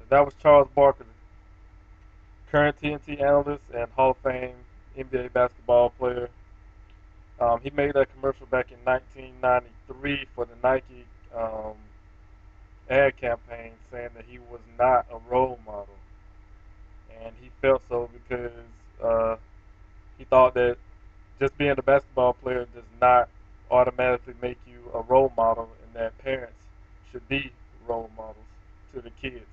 That was Charles Barkley, current TNT analyst and Hall of Fame NBA basketball player. He made that commercial back in 1993 for the Nike um, ad campaign, saying that he was not a role model, and he felt so because uh, he thought that just being a basketball player does not automatically make you a role model, and that parents should be role models to the kids.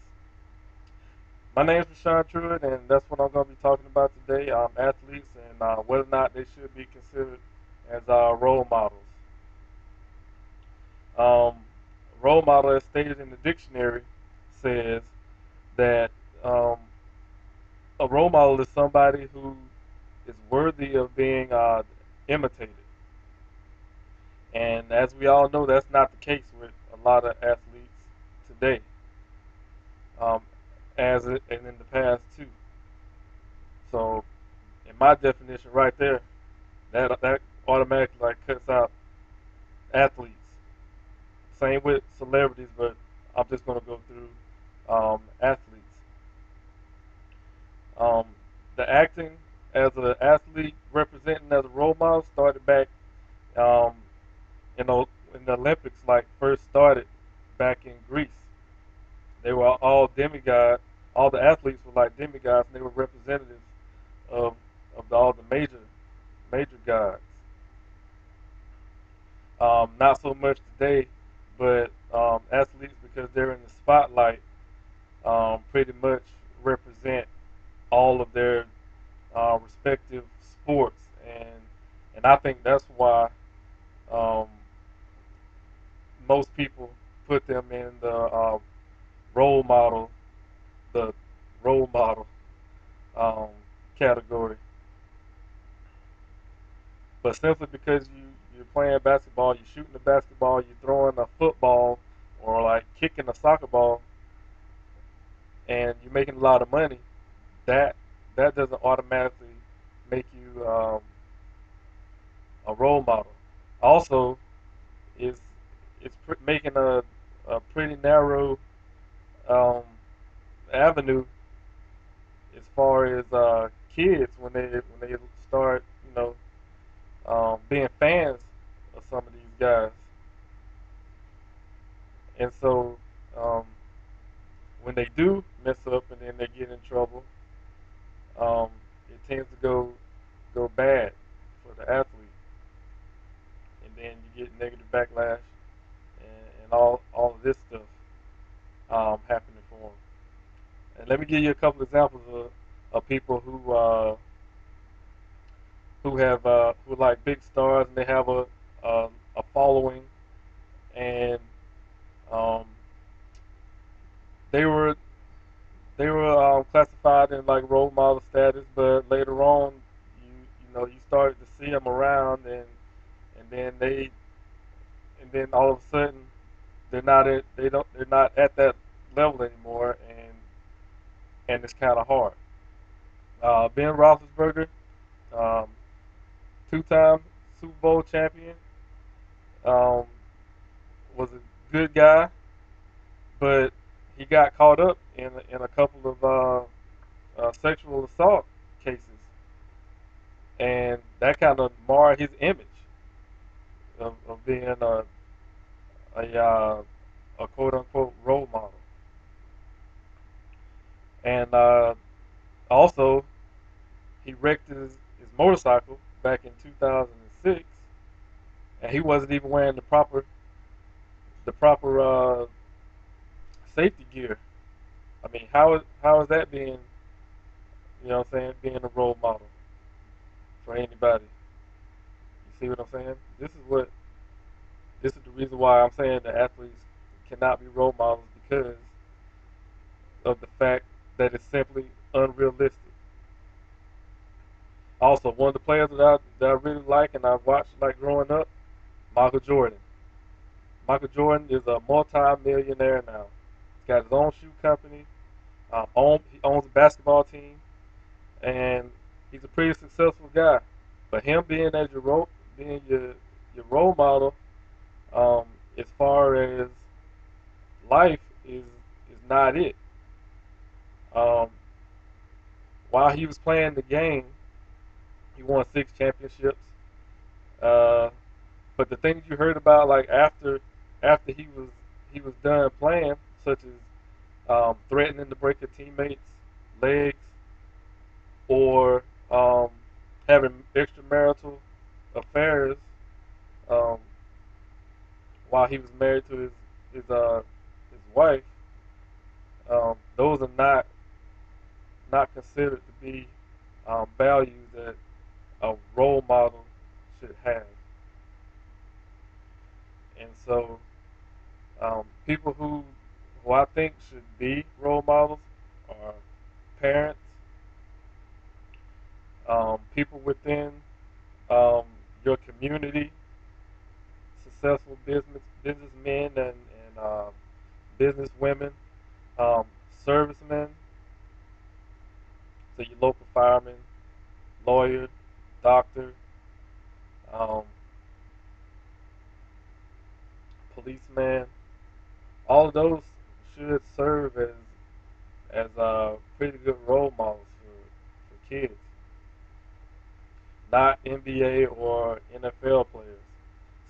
My name is Rashawn Truitt, and that's what I'm going to be talking about today. Athletes and whether or not they should be considered as role models. Um, Role model, as stated in the dictionary, says that um, a role model is somebody who is worthy of being imitated. And as we all know, that's not the case with a lot of athletes today, um, and in the past too. So, in my definition, right there, that automatically like cuts out athletes. Same with celebrities, but I'm just going to go through athletes. Um, the acting as an athlete representing as a role model started back, um, in the Olympics, like first started back in Greece. They were all demigods. All the athletes were like demigods, and they were representatives of all the major gods. Not so much today, but athletes, because they're in the spotlight, pretty much represent all of their respective sports, and I think that's why um, most people put them in role model, the role model um, category. But simply because you're playing basketball, you're shooting the basketball, you're throwing a football, or like kicking a soccer ball, and you're making a lot of money, that that doesn't automatically make you a role model. Also, is making a pretty narrow um, avenue as far as kids when they start, being fans of some of these guys, and so um, when they do mess up and then they get in trouble, um, it tends to go bad for the athlete, and then you get negative backlash and all of this stuff happening for them. And let me give you a couple examples of people who like big stars and they have a following, and um, they were classified in like role model status, but later on, you started to see them around, and then all of a sudden they're not at that level anymore, and it's kind of hard. Ben Roethlisberger, um, two-time Super Bowl champion, um, was a good guy, but he got caught up in a couple of sexual assault cases, and that kind of marred his image of being a a quote unquote role model. And also, he wrecked his motorcycle back in 2006, and he wasn't even wearing the proper safety gear. I mean, how is that being, what I'm saying, being a role model for anybody? You see what I'm saying? This is the reason why I'm saying that athletes cannot be role models, because of the fact that it's simply unrealistic. Also, one of the players that I really like and I watched like growing up, Michael Jordan. Michael Jordan is a multi-millionaire now. He's got his own shoe company. He owns a basketball team, and he's a pretty successful guy. But him being your role model, um, as far as life is not it. Um, while he was playing the game, he won 6 championships. Uh, but the things you heard about, like after he was done playing, such as threatening to break a teammate's legs or having extramarital affairs um, while he was married to his wife, those are not considered to be values that a role model should have. And so, people who I think should be role models are parents, people within um, your community, successful businessmen and businesswomen, um, servicemen, so your local fireman, lawyer, doctor, um, policeman. All of those should serve as pretty good role models for kids, not NBA or NFL players,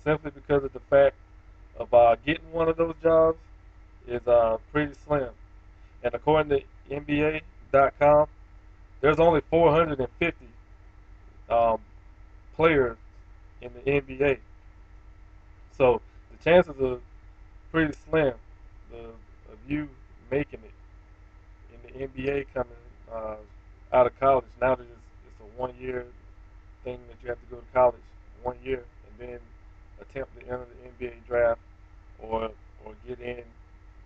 simply because of the fact of getting one of those jobs is pretty slim. And according to NBA.com, there's only 450 um, players in the NBA. So the chances are pretty slim of you making it in the NBA coming uh, out of college. Now that it's a 1 year thing that you have to go to college 1 year and then attempt to enter the NBA draft or get in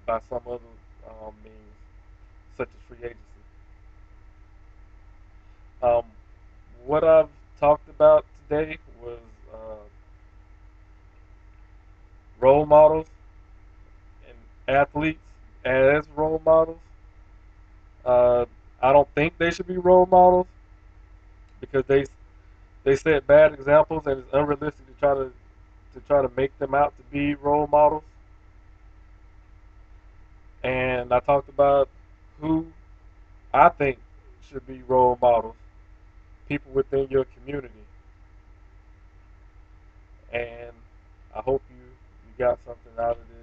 by some other means, such as free agency. Um, what I've talked about today was role models and athletes as role models. Uh, I don't think they should be role models because they set bad examples and it's unrealistic to try to make them out to be role models. And I talked about who I think should be role models, people within your community. And I hope you got something out of this